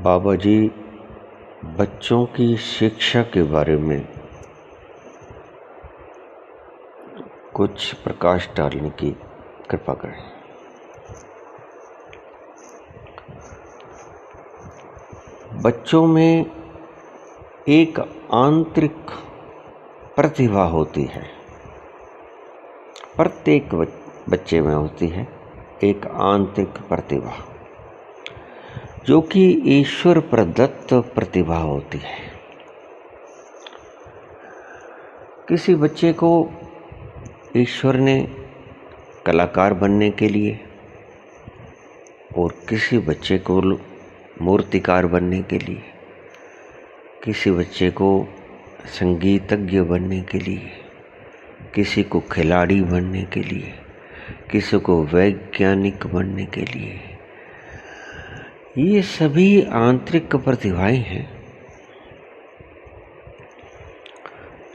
बाबा जी बच्चों की शिक्षा के बारे में कुछ प्रकाश डालने की कृपा करें। बच्चों में एक आंतरिक प्रतिभा होती है, प्रत्येक बच्चे में होती है एक आंतरिक प्रतिभा, जो कि ईश्वर प्रदत्त प्रतिभा होती है। किसी बच्चे को ईश्वर ने कलाकार बनने के लिए और किसी बच्चे को मूर्तिकार बनने के लिए, किसी बच्चे को संगीतज्ञ बनने के लिए, किसी को खिलाड़ी बनने के लिए, किसी को वैज्ञानिक बनने के लिए, ये सभी आंतरिक प्रतिभाएं हैं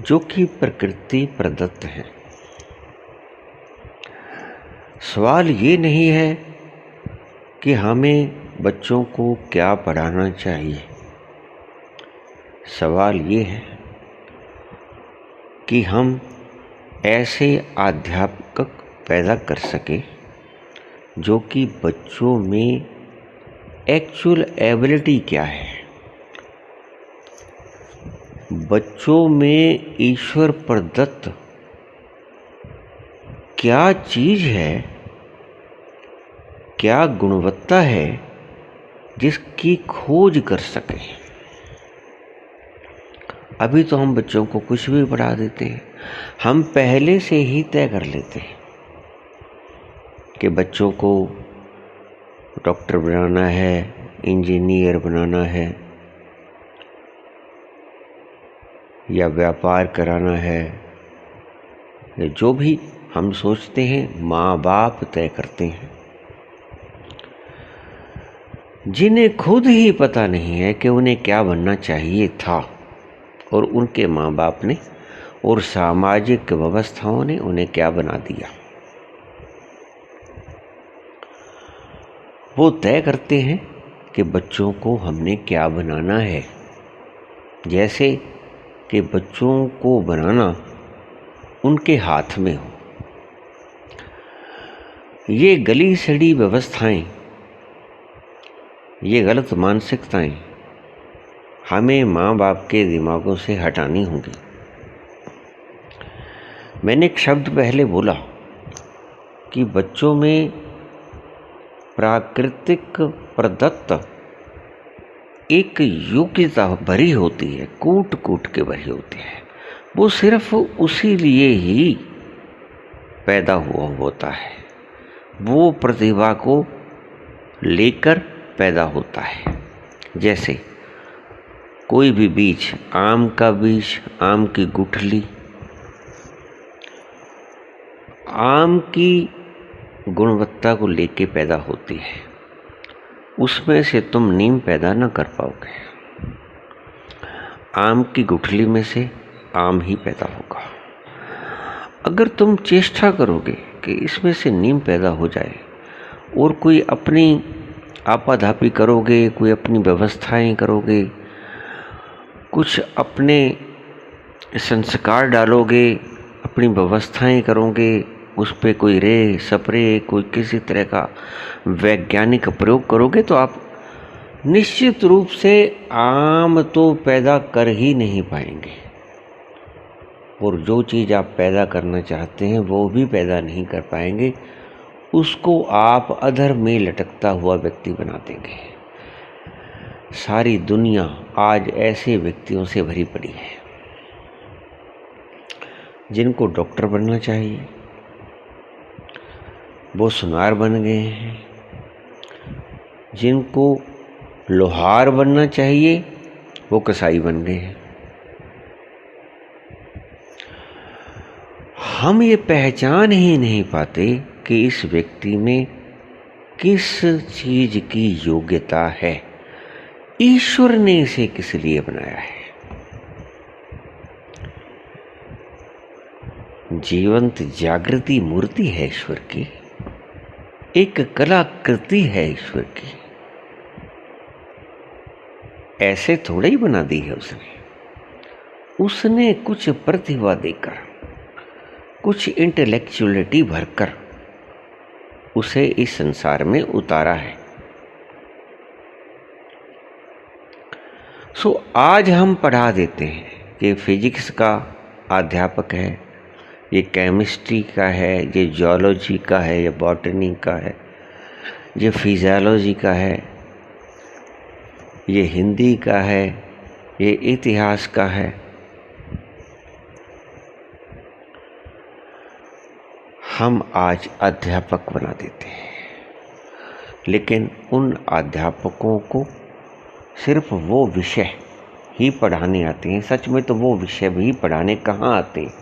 जो कि प्रकृति प्रदत्त हैं। सवाल ये नहीं है कि हमें बच्चों को क्या पढ़ाना चाहिए, सवाल ये है कि हम ऐसे अध्यापक पैदा कर सके जो कि बच्चों में एक्चुअल एबिलिटी क्या है, बच्चों में ईश्वर प्रदत्त क्या चीज है, क्या गुणवत्ता है जिसकी खोज कर सके। अभी तो हम बच्चों को कुछ भी पढ़ा देते हैं, हम पहले से ही तय कर लेते हैं कि बच्चों को डॉक्टर बनाना है, इंजीनियर बनाना है या व्यापार कराना है, या जो भी हम सोचते हैं माँ बाप तय करते हैं, जिन्हें खुद ही पता नहीं है कि उन्हें क्या बनना चाहिए था और उनके माँ बाप ने और सामाजिक व्यवस्थाओं ने उन्हें क्या बना दिया। वो तय करते हैं कि बच्चों को हमने क्या बनाना है, जैसे कि बच्चों को बनाना उनके हाथ में हो। ये गली सड़ी व्यवस्थाएं, ये गलत मानसिकताएं हमें माँ बाप के दिमागों से हटानी होंगी। मैंने एक शब्द पहले बोला कि बच्चों में प्राकृतिक प्रदत्त एक योग्यता भरी होती है, कूट कूट के भरी होती है। वो सिर्फ उसी लिए ही पैदा हुआ होता है, वो प्रतिभा को लेकर पैदा होता है। जैसे कोई भी बीज, आम का बीज, आम की गुठली, आम की गुणवत्ता को लेके पैदा होती है, उसमें से तुम नीम पैदा न कर पाओगे। आम की गुठली में से आम ही पैदा होगा। अगर तुम चेष्टा करोगे कि इसमें से नीम पैदा हो जाए और कोई अपनी आपाधापी करोगे, कोई अपनी व्यवस्थाएं करोगे, कुछ अपने संस्कार डालोगे, अपनी व्यवस्थाएं करोगे, उस पर कोई रे स्प्रे, कोई किसी तरह का वैज्ञानिक प्रयोग करोगे, तो आप निश्चित रूप से आम तो पैदा कर ही नहीं पाएंगे और जो चीज़ आप पैदा करना चाहते हैं वो भी पैदा नहीं कर पाएंगे। उसको आप अधर में लटकता हुआ व्यक्ति बना देंगे। सारी दुनिया आज ऐसे व्यक्तियों से भरी पड़ी है जिनको डॉक्टर बनना चाहिए वो सुनार बन गए हैं, जिनको लोहार बनना चाहिए वो कसाई बन गए हैं। हम ये पहचान ही नहीं पाते कि इस व्यक्ति में किस चीज की योग्यता है, ईश्वर ने इसे किस लिए बनाया है। जीवंत जागृति मूर्ति है ईश्वर की, एक कलाकृति है ईश्वर की। ऐसे थोड़ा ही बना दी है उसने कुछ प्रतिभा देकर, कुछ इंटेलेक्चुअलिटी भरकर उसे इस संसार में उतारा है। सो आज हम पढ़ा देते हैं कि फिजिक्स का अध्यापक है, ये केमिस्ट्री का है, ये जियोलॉजी का है, ये बॉटनी का है, ये फिजियोलॉजी का है, ये हिंदी का है, ये इतिहास का है। हम आज अध्यापक बना देते हैं, लेकिन उन अध्यापकों को सिर्फ वो विषय ही पढ़ाने आते हैं। सच में तो वो विषय भी पढ़ाने कहाँ आते हैं।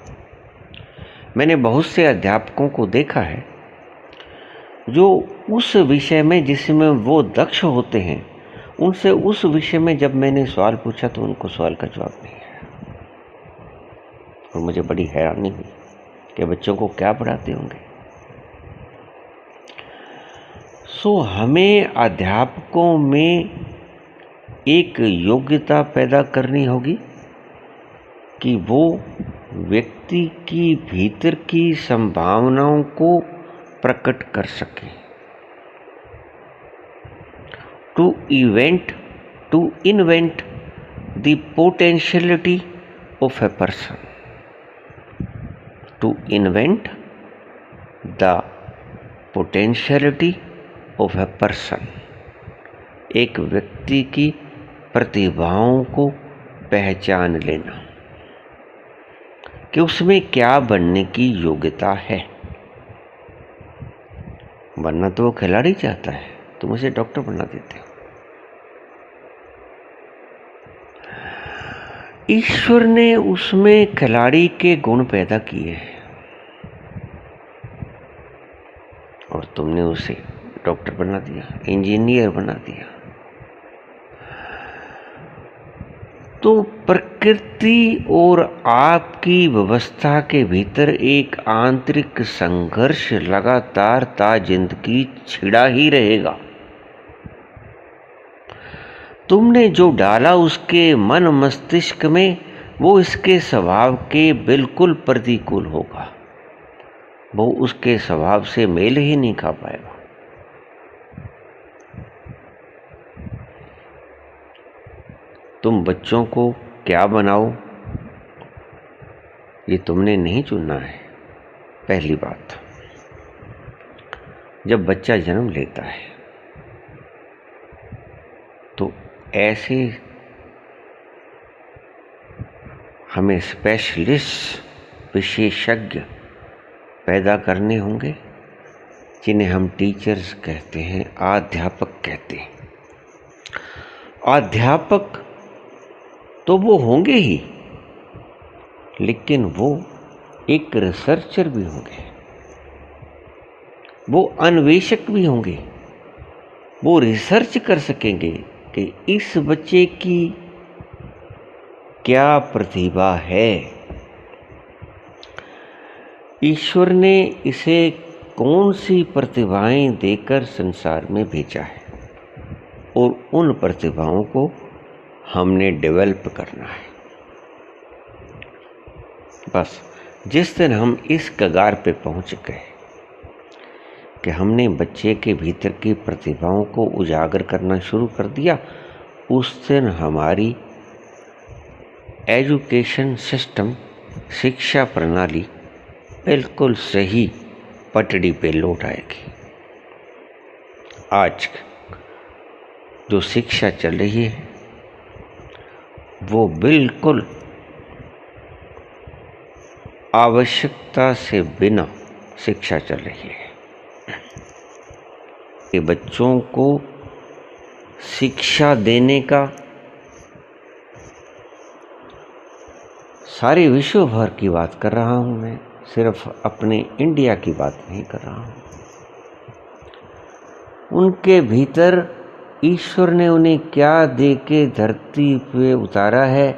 मैंने बहुत से अध्यापकों को देखा है जो उस विषय में जिसमें वो दक्ष होते हैं, उनसे उस विषय में जब मैंने सवाल पूछा तो उनको सवाल का जवाब नहीं है। और मुझे बड़ी हैरानी हुई कि बच्चों को क्या पढ़ाते होंगे। सो हमें अध्यापकों में एक योग्यता पैदा करनी होगी कि वो व्यक्ति की भीतर की संभावनाओं को प्रकट कर सके। To invent the potentiality of a person, to invent the potentiality of a person, एक व्यक्ति की प्रतिभाओं को पहचान लेना कि उसमें क्या बनने की योग्यता है। बनना तो वो खिलाड़ी चाहता है, तुम उसे डॉक्टर बना देते हो। ईश्वर ने उसमें खिलाड़ी के गुण पैदा किए हैं और तुमने उसे डॉक्टर बना दिया, इंजीनियर बना दिया। तो प्रकृति और आपकी व्यवस्था के भीतर एक आंतरिक संघर्ष लगातार जिंदगी छिड़ा ही रहेगा। तुमने जो डाला उसके मन मस्तिष्क में, वो इसके स्वभाव के बिल्कुल प्रतिकूल होगा। वो उसके स्वभाव से मेल ही नहीं खा पाएगा। तुम बच्चों को क्या बनाओ ये तुमने नहीं चुनना है। पहली बात, जब बच्चा जन्म लेता है तो ऐसे हमें स्पेशलिस्ट विशेषज्ञ पैदा करने होंगे जिन्हें हम टीचर्स कहते हैं, अध्यापक कहते हैं। अध्यापक तो वो होंगे ही, लेकिन वो एक रिसर्चर भी होंगे, वो अन्वेषक भी होंगे। वो रिसर्च कर सकेंगे कि इस बच्चे की क्या प्रतिभा है, ईश्वर ने इसे कौन सी प्रतिभाएं देकर संसार में भेजा है, और उन प्रतिभाओं को हमने डेवलप करना है। बस जिस दिन हम इस कगार पे पहुंच गए कि हमने बच्चे के भीतर की प्रतिभाओं को उजागर करना शुरू कर दिया, उस दिन हमारी एजुकेशन सिस्टम, शिक्षा प्रणाली बिल्कुल सही पटड़ी पे लौट आएगी। आज जो शिक्षा चल रही है वो बिल्कुल आवश्यकता से बिना शिक्षा चल रही है। कि बच्चों को शिक्षा देने का सारे विश्व भर की बात कर रहा हूँ मैं, सिर्फ अपने इंडिया की बात नहीं कर रहा हूँ। उनके भीतर ईश्वर ने उन्हें क्या दे के धरती पे उतारा है,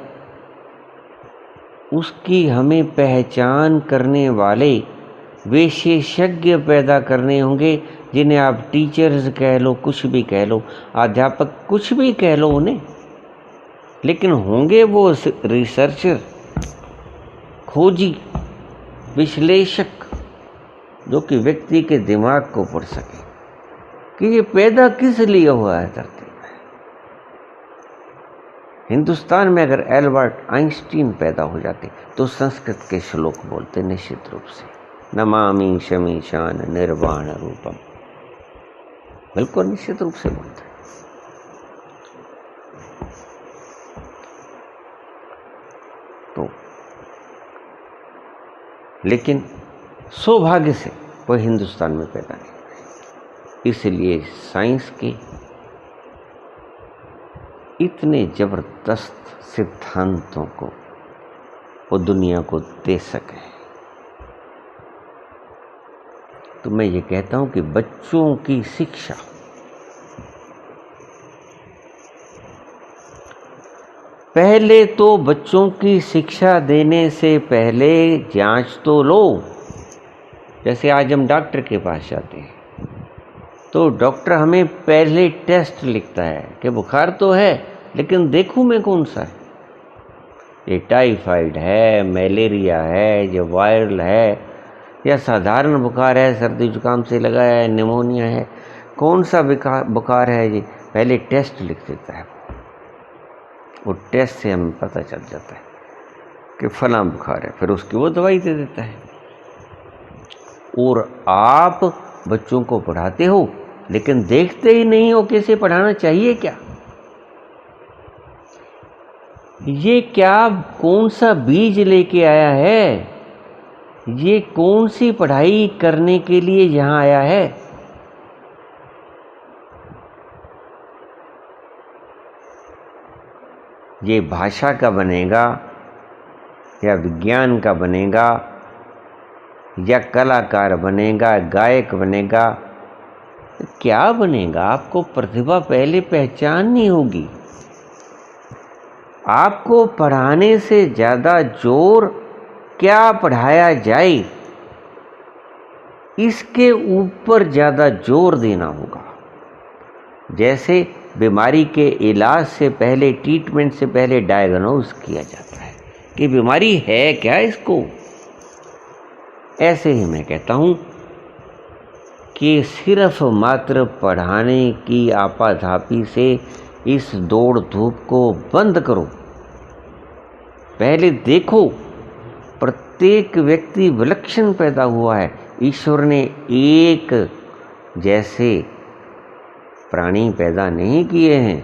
उसकी हमें पहचान करने वाले विशेषज्ञ पैदा करने होंगे, जिन्हें आप टीचर्स कह लो, कुछ भी कह लो, अध्यापक कुछ भी कह लो उन्हें। लेकिन होंगे वो रिसर्चर, खोजी, विश्लेषक, जो कि व्यक्ति के दिमाग को पढ़ सके कि ये पैदा किस लिए हुआ है धरती में। हिंदुस्तान में अगर एल्बर्ट आइंस्टीन पैदा हो जाते तो संस्कृत के श्लोक बोलते निश्चित रूप से, नमामि शमीशान निर्वाण रूपम, बिल्कुल निश्चित रूप से बोलते। तो लेकिन सौभाग्य से वह हिंदुस्तान में पैदा नहीं हुए, इसलिए साइंस के इतने जबरदस्त सिद्धांतों को वो दुनिया को दे सके। तो मैं ये कहता हूं कि बच्चों की शिक्षा पहले तो बच्चों की शिक्षा देने से पहले जांच तो लो। जैसे आज हम डॉक्टर के पास जाते हैं तो डॉक्टर हमें पहले टेस्ट लिखता है कि बुखार तो है लेकिन देखूं मैं कौन सा है, ये टाइफाइड है, मलेरिया है, ये वायरल है या साधारण बुखार है, सर्दी जुकाम से लगा है, निमोनिया है, कौन सा बुखार है, ये पहले टेस्ट लिख देता है। वो टेस्ट से हमें पता चल जाता है कि फलां बुखार है, फिर उसकी वो दवाई दे देता है। और आप बच्चों को पढ़ाते हो लेकिन देखते ही नहीं हो कैसे पढ़ाना चाहिए क्या, ये क्या कौन सा बीज लेके आया है, ये कौन सी पढ़ाई करने के लिए यहां आया है। ये भाषा का बनेगा या विज्ञान का बनेगा या कलाकार बनेगा, गायक बनेगा, क्या बनेगा, आपको प्रतिभा पहले पहचाननी होगी। आपको पढ़ाने से ज़्यादा जोर क्या पढ़ाया जाए इसके ऊपर ज़्यादा जोर देना होगा। जैसे बीमारी के इलाज से पहले, ट्रीटमेंट से पहले डायग्नोज किया जाता है कि बीमारी है क्या इसको, ऐसे ही मैं कहता हूँ कि सिर्फ मात्र पढ़ाने की आपाधापी से इस दौड़ धूप को बंद करो। पहले देखो, प्रत्येक व्यक्ति विलक्षण पैदा हुआ है। ईश्वर ने एक जैसे प्राणी पैदा नहीं किए हैं।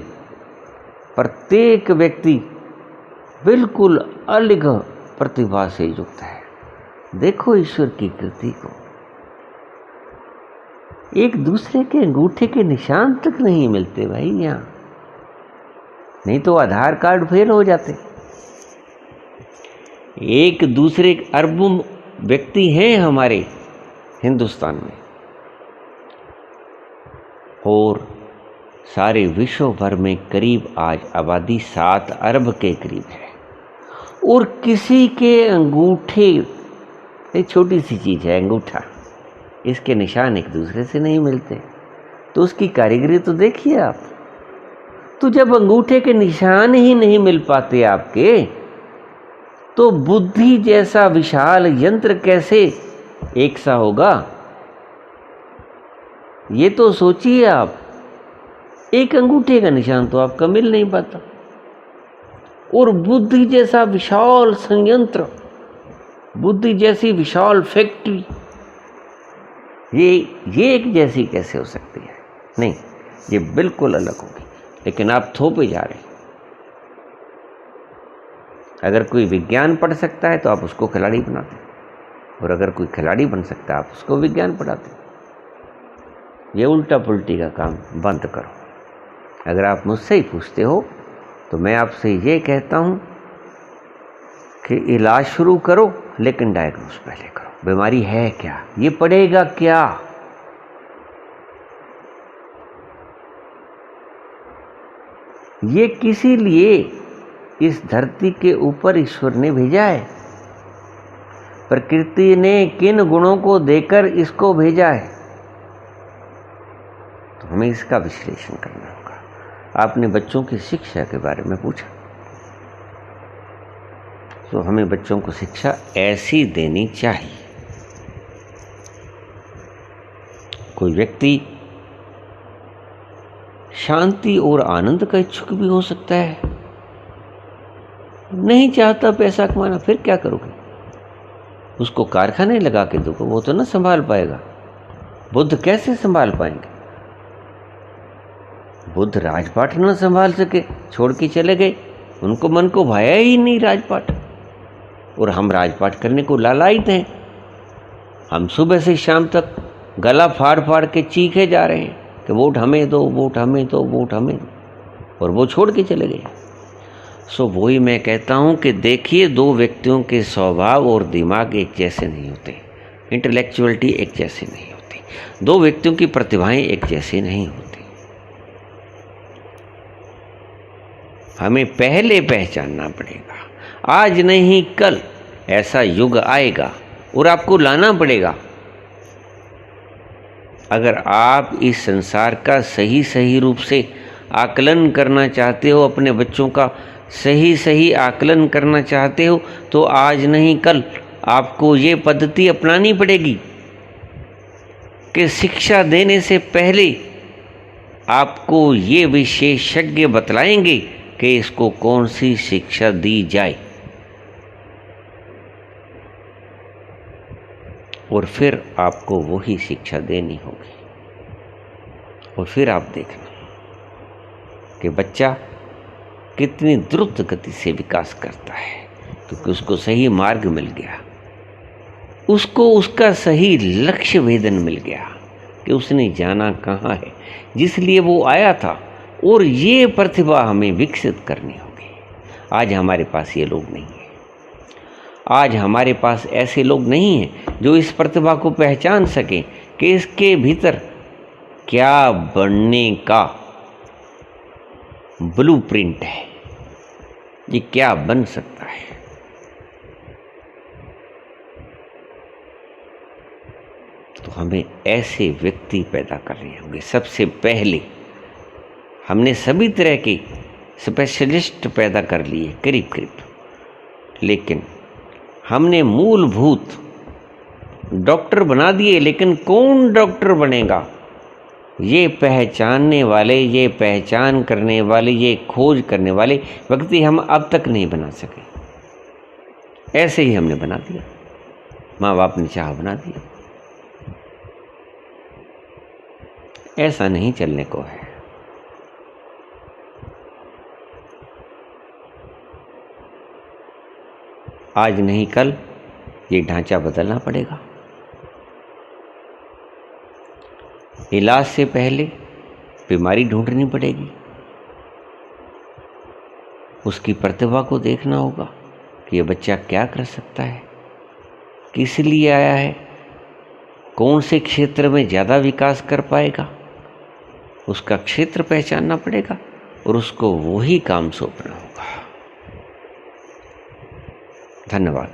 प्रत्येक व्यक्ति बिल्कुल अलग प्रतिभा से युक्त है। देखो ईश्वर की कृति को, एक दूसरे के अंगूठे के निशान तक नहीं मिलते भाई यहाँ, नहीं तो आधार कार्ड फेल हो जाते। एक दूसरे अरबों व्यक्ति हैं हमारे हिंदुस्तान में, और सारे विश्व भर में करीब आज आबादी 7 अरब के करीब है, और किसी के अंगूठे, एक छोटी सी चीज है अंगूठा, इसके निशान एक दूसरे से नहीं मिलते। तो उसकी कारीगरी तो देखिए आप। तो जब अंगूठे के निशान ही नहीं मिल पाते आपके, तो बुद्धि जैसा विशाल यंत्र कैसे एक सा होगा, ये तो सोचिए आप। एक अंगूठे का निशान तो आपका मिल नहीं पाता, और बुद्धि जैसा विशाल संयंत्र, बुद्धि जैसी विशाल फैक्ट्री, ये एक जैसी कैसे हो सकती है? नहीं, ये बिल्कुल अलग होगी। लेकिन आप थोपे जा रहे हैं। अगर कोई विज्ञान पढ़ सकता है तो आप उसको खिलाड़ी बनाते, और अगर कोई खिलाड़ी बन सकता है आप उसको विज्ञान पढ़ाते। ये उल्टा पुल्टी का काम बंद करो। अगर आप मुझसे ही पूछते हो तो मैं आपसे ये कहता हूं कि इलाज शुरू करो, लेकिन डायग्नोज पहले करो। बीमारी है क्या, ये पड़ेगा क्या, ये किसी लिए इस धरती के ऊपर ईश्वर ने भेजा है। प्रकृति ने किन गुणों को देकर इसको भेजा है, तो हमें इसका विश्लेषण करना होगा। आपने बच्चों की शिक्षा के बारे में पूछा, तो हमें बच्चों को शिक्षा ऐसी देनी चाहिए। कोई व्यक्ति शांति और आनंद का इच्छुक भी हो सकता है, नहीं चाहता पैसा कमाना, फिर क्या करोगे? उसको कारखाने लगा के दो, वो तो ना संभाल पाएगा। बुद्ध कैसे संभाल पाएंगे? बुद्ध राजपाट न संभाल सके, छोड़ के चले गए, उनको मन को भाया ही नहीं राजपाट। और हम राजपाट करने को लालायित हैं। हम सुबह से शाम तक गला फाड़ फाड़ के चीखे जा रहे हैं कि वोट हमें दो, वोट हमें दो, वोट हमें दो, और वो छोड़ के चले गए। सो वही मैं कहता हूं कि देखिए, दो व्यक्तियों के स्वभाव और दिमाग एक जैसे नहीं होते, इंटेलेक्चुअलिटी एक जैसी नहीं होती, दो व्यक्तियों की प्रतिभाएं एक जैसी नहीं होती। हमें पहले पहचानना पड़ेगा, आज नहीं कल ऐसा युग आएगा और आपको लाना पड़ेगा। अगर आप इस संसार का सही सही रूप से आकलन करना चाहते हो, अपने बच्चों का सही सही आकलन करना चाहते हो, तो आज नहीं कल आपको ये पद्धति अपनानी पड़ेगी कि शिक्षा देने से पहले आपको ये विशेषज्ञ बतलाएंगे कि इसको कौन सी शिक्षा दी जाए, और फिर आपको वही शिक्षा देनी होगी। और फिर आप देखना कि बच्चा कितनी द्रुत गति से विकास करता है, क्योंकि उसको सही मार्ग मिल गया, उसको उसका सही लक्ष्य वेदन मिल गया कि उसने जाना कहाँ है, जिसलिए वो आया था, और ये प्रतिभा हमें विकसित करनी होगी। आज हमारे पास ये लोग नहीं है, आज हमारे पास ऐसे लोग नहीं हैं जो इस प्रतिभा को पहचान सकें कि इसके भीतर क्या बनने का ब्लूप्रिंट है, ये क्या बन सकता है। तो हमें ऐसे व्यक्ति पैदा करने होंगे। सबसे पहले हमने सभी तरह के स्पेशलिस्ट पैदा कर लिए करीब करीब, लेकिन हमने मूलभूत डॉक्टर बना दिए, लेकिन कौन डॉक्टर बनेगा, ये पहचानने वाले, ये पहचान करने वाले, ये खोज करने वाले व्यक्ति हम अब तक नहीं बना सके। ऐसे ही हमने बना दिया, माँ बाप ने चाह बना दिया। ऐसा नहीं चलने को है। आज नहीं कल ये ढांचा बदलना पड़ेगा। इलाज से पहले बीमारी ढूंढनी पड़ेगी, उसकी प्रतिभा को देखना होगा कि ये बच्चा क्या कर सकता है, किस लिए आया है, कौन से क्षेत्र में ज़्यादा विकास कर पाएगा, उसका क्षेत्र पहचानना पड़ेगा और उसको वही काम सौंपना होगा। धन्यवाद।